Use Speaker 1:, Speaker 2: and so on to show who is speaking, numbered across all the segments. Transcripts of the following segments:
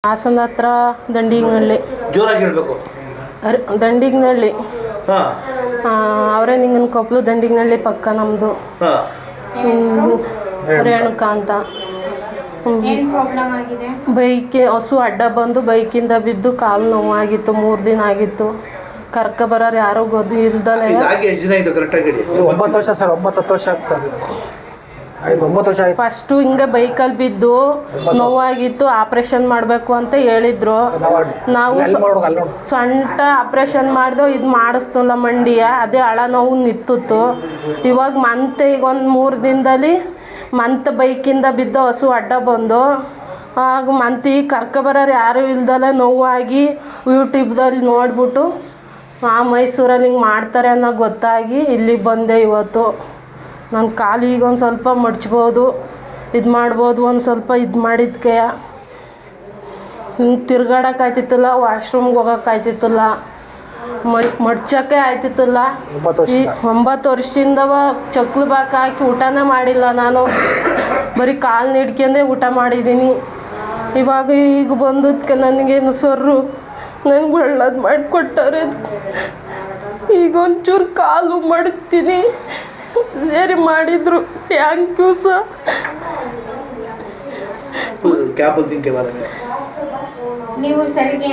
Speaker 1: ಹಾಸನ ಹತ್ರ ದಂಡಿಗನಹಳ್ಳಿ.
Speaker 2: ಜೋರಾಗಿ ಹೇಳ್ಬೇಕು.
Speaker 1: ದಂಡಿಗನಹಳ್ಳಿ. ಅವರೇ ನಿಂಗನ ಕೊಪ್ಪಲು ದಂಡಿಗನಹಳ್ಳಿ ಪಕ್ಕ ನಮ್ಮದು. ರೇಣುಕಾ ಅಂತ. ಬೈಕ್ ಹಸು ಅಡ್ಡ ಬಂದು ಬೈಕಿಂದ ಬಿದ್ದು ಕಾಲು ನೋವಾಗಿತ್ತು. 3 ದಿನ ಆಗಿತ್ತು. ಕರ್ಕ ಬರೋರು ಯಾರೋ ಇಲ್ದಲೇ
Speaker 3: 9 ವರ್ಷ ಸರ್. 9 ವರ್ಷ ಆಯ್ತು ಸರ್. 9 ವರ್ಷ ಆಯ್ತು.
Speaker 1: ಫಸ್ಟು ಹಿಂಗೆ ಬೈಕಲ್ಲಿ ಬಿದ್ದು ನೋವಾಗಿತ್ತು. ಆಪ್ರೇಷನ್ ಮಾಡಬೇಕು ಅಂತ ಹೇಳಿದ್ರು. ನಾವು ಸೊಂಟ ಆಪ್ರೇಷನ್ ಮಾಡಿದೋ ಇದು ಮಾಡಿಸ್ತಲ್ಲ ಮಂಡಿಯ. ಅದೇ ಹಳ ನೋವು ನಿಂತಿತ್ತು. ಇವಾಗ ಈಗ ಒಂದು 3 ದಿನದಲ್ಲಿ ಬೈಕಿಂದ ಬಿದ್ದು ಹಸು ಅಡ್ಡ ಬಂದು ಆಗ ಈಗ ಕರ್ಕ ಬರೋರು ಯಾರು ಇಲ್ದಲ್ಲ ನೋವಾಗಿ ಯೂಟ್ಯೂಬ್ದಲ್ಲಿ ನೋಡ್ಬಿಟ್ಟು ಮೈಸೂರಲ್ಲಿ ಹಿಂಗೆ ಮಾಡ್ತಾರೆ ಅನ್ನೋ ಗೊತ್ತಾಗಿ ಇಲ್ಲಿಗೆ ಬಂದೆ ಇವತ್ತು. ನನ್ನ ಕಾಲು ಈಗ ಒಂದು ಸ್ವಲ್ಪ ಮಡ್ಚ್ಬೋದು, ಇದು ಮಾಡ್ಬೋದು. ಒಂದು ಸ್ವಲ್ಪ ಇದು ಮಾಡಿದ್ಕೆ ಹಿಂಗೆ ತಿರ್ಗಾಡೋಕ್ಕಾಯ್ತಿತ್ತಲ್ಲ, ವಾಶ್ರೂಮ್ಗೆ ಹೋಗೋಕ್ಕಾಯ್ತಿತ್ತಲ್ಲ, ಮಡ್ಚೋಕ್ಕೆ ಆಯ್ತಿತ್ತಲ್ಲ. ಈ 9 ವರ್ಷದಿಂದ ಚಕ್ಲು ಬಾಕ ಹಾಕಿ ಊಟನೇ ಮಾಡಿಲ್ಲ ನಾನು. ಬರೀ ಕಾಲು ಹಿಡ್ಕೊಂಡೆ ಊಟ ಮಾಡಿದ್ದೀನಿ. ಇವಾಗ ಈಗ ಬಂದದಕ್ಕೆ ನನಗೇನು ಸೊರ್ರು ನನಗೆ ಒಳ್ಳೇದು ಮಾಡಿಕೊಟ್ಟಾರೆ. ಈಗ ಒಂಚೂರು ಕಾಲು ಮಾಡ್ತೀನಿ. ಸರಿ ಮಾಡಿದ್ರು. Thank you sir.
Speaker 4: ನೀವು ಸರಿಗೆ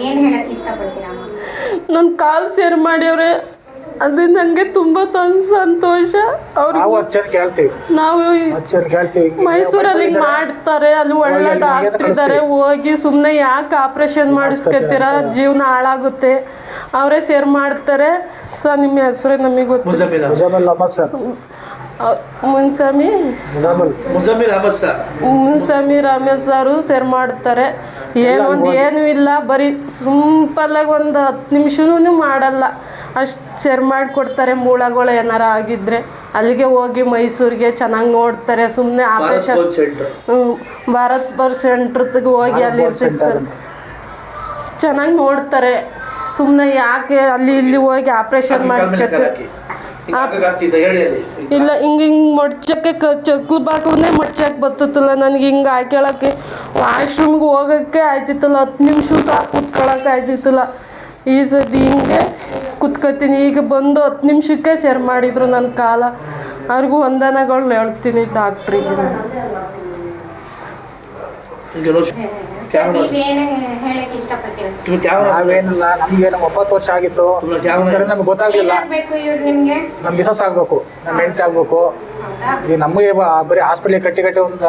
Speaker 4: ಏನು ಹೇಳಕ್ಕೆ ಇಷ್ಟಪಡ್ತೀರಾ?
Speaker 1: ನನ್ನ ಕಾಲು ಸೇರಿ ಮಾಡ್ಯವ್ರೆ, ಅದು ನನಗೆ ತುಂಬ ಸಂತೋಷ. ನಾವು ಮೈಸೂರಲ್ಲಿ ಹಿಂಗೆ ಮಾಡ್ತಾರೆ, ಅಲ್ಲಿ ಒಳ್ಳೆ ಡಾಕ್ಟರ್ ಇದ್ದಾರೆ. ಹೋಗಿ ಸುಮ್ಮನೆ ಯಾಕೆ ಆಪ್ರೇಷನ್ ಮಾಡಿಸ್ಕೊತೀರಾ, ಜೀವನ ಹಾಳಾಗುತ್ತೆ. ಅವರೇ ಸೇರ್ ಮಾಡ್ತಾರೆ. ಸರ್ ನಿಮ್ಮ ಹೆಸರು ನಮಗೆ ಗೊತ್ತು. ಮುನ್ಸಮಿ ರಮೇಶ್ ಸಾರು ಸೇರ್ ಮಾಡ್ತಾರೆ. ಏನೂ ಇಲ್ಲ, ಬರೀ ಸಿಂಪಲ್ಲಾಗಿ ಒಂದು 10 ನಿಮಿಷನೂ ಮಾಡಲ್ಲ, ಅಷ್ಟು ಸೇರ್ ಮಾಡಿಕೊಡ್ತಾರೆ. ಮೂಳೆಗಳು ಏನಾರ ಆಗಿದ್ರೆ ಅಲ್ಲಿಗೆ ಹೋಗಿ ಮೈಸೂರಿಗೆ ಚೆನ್ನಾಗಿ ನೋಡ್ತಾರೆ. ಸುಮ್ಮನೆ ಆಪ್ರೇಷನ್ ಭಾರತ್ ಬರ್ ಸೆಂಟ್ರಿಗೆ ಹೋಗಿ ಅಲ್ಲಿ ಸಿಗ್ತಾರೆ, ಚೆನ್ನಾಗಿ ನೋಡ್ತಾರೆ. ಸುಮ್ಮನೆ ಯಾಕೆ ಅಲ್ಲಿ ಇಲ್ಲಿ ಹೋಗಿ ಆಪ್ರೇಷನ್ ಮಾಡಿಸ್ಕೊತಾರೆ. ಇಲ್ಲ ಹಿಂಗೆ ಮಡ್ಚಕ್ಕೆ ಚಕ್ಲು ಬಾಕವನ್ನೇ ಮಡ್ಚಕ್ಕೆ ಬರ್ತತಿಲ್ಲ ನನಗೆ. ಹಿಂಗೆ ಹಾಕ್ಯಳಕ್ಕೆ ವಾಶ್ರೂಮ್ಗೆ ಹೋಗೋಕ್ಕೆ ಆಯ್ತಿತ್ತಲ್ಲ, 10 ನಿಮಿಷ ಸಾಕು ಕುತ್ಕೊಳ್ಳೋಕೆ ಆಯ್ತಿತ್ತಲ್ಲ. ಈ ಸತಿ ಹಿಂಗೆ ಕುತ್ಕೋತೀನಿ. ಈಗ ಬಂದು 10 ನಿಮಿಷಕ್ಕೆ ಸೇರ್ ಮಾಡಿದ್ರು ನನ್ನ ಕಾಲ. ಅವ್ರಿಗೂ ವಂದನೆಗಳು ಹೇಳ್ತೀನಿ ಡಾಕ್ಟ್ರಿಗೆ.
Speaker 3: ನಾವೇನಿಲ್ಲ, ನಮ್ಗೇನು 9 ವರ್ಷ ಆಗಿತ್ತು. ನಮ್ಗೆ ಗೊತ್ತಾಗಲಿಲ್ಲ. ನಮ್ಮ ಮಿಸಸ್ ಆಗಬೇಕು, ನಮ್ಮ ಹೆಂಡತಿ ಆಗಬೇಕು. ಈಗ ನಮಗೆ ಬರೀ ಹಾಸ್ಪಿಟ್ಲಿಗೆ ಕಟ್ಟಿ ಒಂದು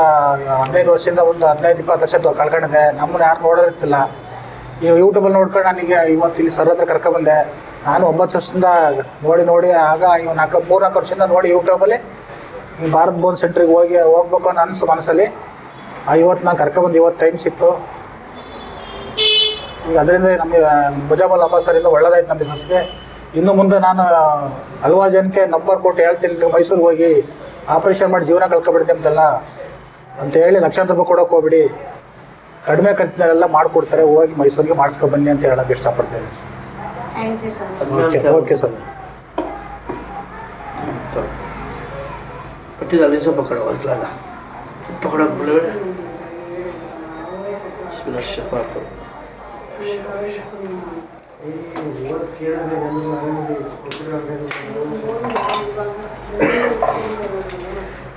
Speaker 3: 15 ವರ್ಷದಿಂದ ಒಂದು 15-20 ಲಕ್ಷ ಕಳ್ಕೊಂಡಿದ್ದೆ. ನಮ್ಮನ್ನ ಯಾರು ನೋಡೋದಿರ್ತಿಲ್ಲ. ಈಗ ಯೂಟ್ಯೂಬಲ್ಲಿ ನೋಡ್ಕೊಂಡು ನನಗೆ ಇವತ್ತು ಇಲ್ಲಿ ಸರ್ ಹತ್ರ ಕರ್ಕೊಬಂದೆ. ನಾನು 9 ವರ್ಷದಿಂದ ನೋಡಿ ಆಗ ಇವ್ 3-4 ವರ್ಷದಿಂದ ನೋಡಿ ಯೂಟ್ಯೂಬಲ್ಲಿ ಭಾರತ್ ಬೋನ್ ಸೆಂಟ್ರಿಗೆ ಹೋಗ್ಬೇಕು ಅನ್ನೋ ಅನಿಸು ಮನಸ್ಸಲ್ಲಿ. ಇವತ್ತು ನಾನು ಕರ್ಕೊಬಂದು ಇವತ್ತು ಟೈಮ್ ಸಿಕ್ತು. ಈಗ ಅದರಿಂದ ನಮಗೆ ಮುಜಾಬಲ್ ಅಬ್ಬಾ ಸರಿಂದ ಒಳ್ಳೆದಾಯ್ತು ನಮ್ಮ ಬಿಸ್ನೆಸ್ಗೆ. ಇನ್ನು ಮುಂದೆ ನಾನು ಹಲವಾರು ಜನಕ್ಕೆ ನಂಬರ್ ಕೊಟ್ಟು ಹೇಳ್ತೀನಿ, ಮೈಸೂರಿಗೆ ಹೋಗಿ ಆಪ್ರೇಷನ್ ಮಾಡಿ ಜೀವನ ಕಳ್ಕೊಬಿಡ್ತೀನಿ ಅಂತೆಲ್ಲ ಅಂತ ಹೇಳಿ ಲಕ್ಷಾಂತರ ರೂಪಾಯಿ ಕೊಡೋಕೆ ಹೋಗ್ಬಿಡಿ. ಕಡಿಮೆ ಖರ್ಚಿನಲ್ಲೆಲ್ಲ ಮಾಡಿಕೊಡ್ತಾರೆ. ಹೋಗಿ ಮೈಸೂರಿಗೆ ಮಾಡಿಸ್ಕೊಬನ್ನಿ ಅಂತ ಹೇಳೋಕ್ಕೆ ಇಷ್ಟಪಡ್ತೇನೆ. Okay sir.
Speaker 2: ಸ್ವಲ್ಪ ಕಡೆ ಹೋಗ್ಲಲ್ಲ ಪಕಡೋಕೆ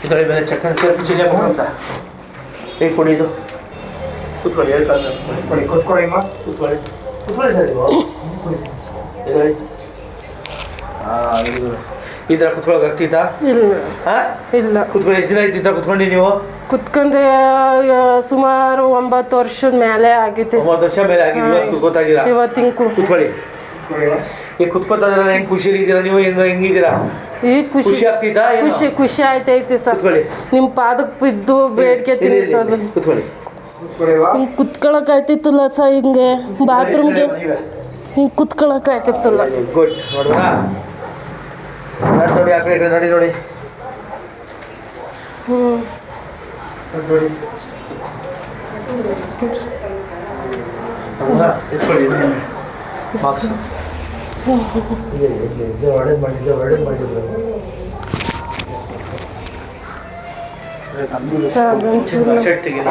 Speaker 2: ಇದೊಳೆ ಮೇಲೆ ಚಕ್ಕನ್ ಚಿಲ್ಲೇ ಅಂತ ಹೇಗೆ ಕೊಡಿ. ಇದು ಕೂತ್ಕೊಳ್ಳಿ, ಹೇಳ್ತಾರೆ ಕೂತ್ಕೊಳ್ಳಿ ಸರ್. ಇದೊಳೆ ಈ ಥರ ಕುತ್ಕೊಳ್ಳೋಕೆ ಆಗ್ತಿತ್ತಾ?
Speaker 1: ಇಲ್ಲ.
Speaker 2: ಕುತ್ಕೊಂಡು ಎಷ್ಟು ದಿನ ಆಯ್ತಿತ್ತ ಕುತ್ಕೊಂಡು ನೀವು?
Speaker 1: ಕುತ್ಕೊಂಡೆ ಸುಮಾರು 9 ವರ್ಷದ ಮೇಲೆ ಆಗಿತ್ತು.
Speaker 2: 9 ವರ್ಷ ಮೇಲೆ ಆಗಿದೆ. ಇವತ್ತು ಗೊತ್ತಾಗಿಲ್ಲ.
Speaker 1: ಇವತ್ತು ಹಿಂಗೆ
Speaker 2: ಕುತ್ಕೊಳ್ಳಿ. ಈಗ ಕುತ್ಕೊತಾದ್ರಲ್ಲ, ಹೆಂಗೆ ಖುಷಿಲಿದ್ದೀರಾ ನೀವು? ಹೆಂಗಿದ್ದೀರಾ?
Speaker 1: ಈ
Speaker 2: ಖುಷಿ ಆಗ್ತಿತ್ತಾ?
Speaker 1: ಖುಷಿ ಆಯ್ತೈತಿ ಸರ್. ನಿಮ್ಮ ಪಾದಕ್ಕೆ ಬಿದ್ದು ಬೇಡ್ಕೆತೀನಿ ಸರ್.
Speaker 2: ಕುತ್ಕೊಳ್ಳಿ.
Speaker 1: ಹಿಂಗೆ ಕುತ್ಕೊಳಕ್ ಆಯ್ತಿತ್ತಲ್ಲ ಸರ್. ಹಿಂಗೆ ಬಾತ್ರೂಮ್ಗೆ ಹಿಂಗೆ ಕುತ್ಕೊಳಕ್ ಆಯ್ತಿತ್ತಲ್ಲ.
Speaker 2: ಗುಡ್. ನೋಡ್ರಾ ನೋಡಿ, ಆ ಕಡೆ ನೋಡಿ. ನೋಡಿ
Speaker 1: ಒಳ್ಳೇದು ಮಾಡಿದ್ರು.
Speaker 2: ಶರ್ಟ್ ತೆಗೀರಿ.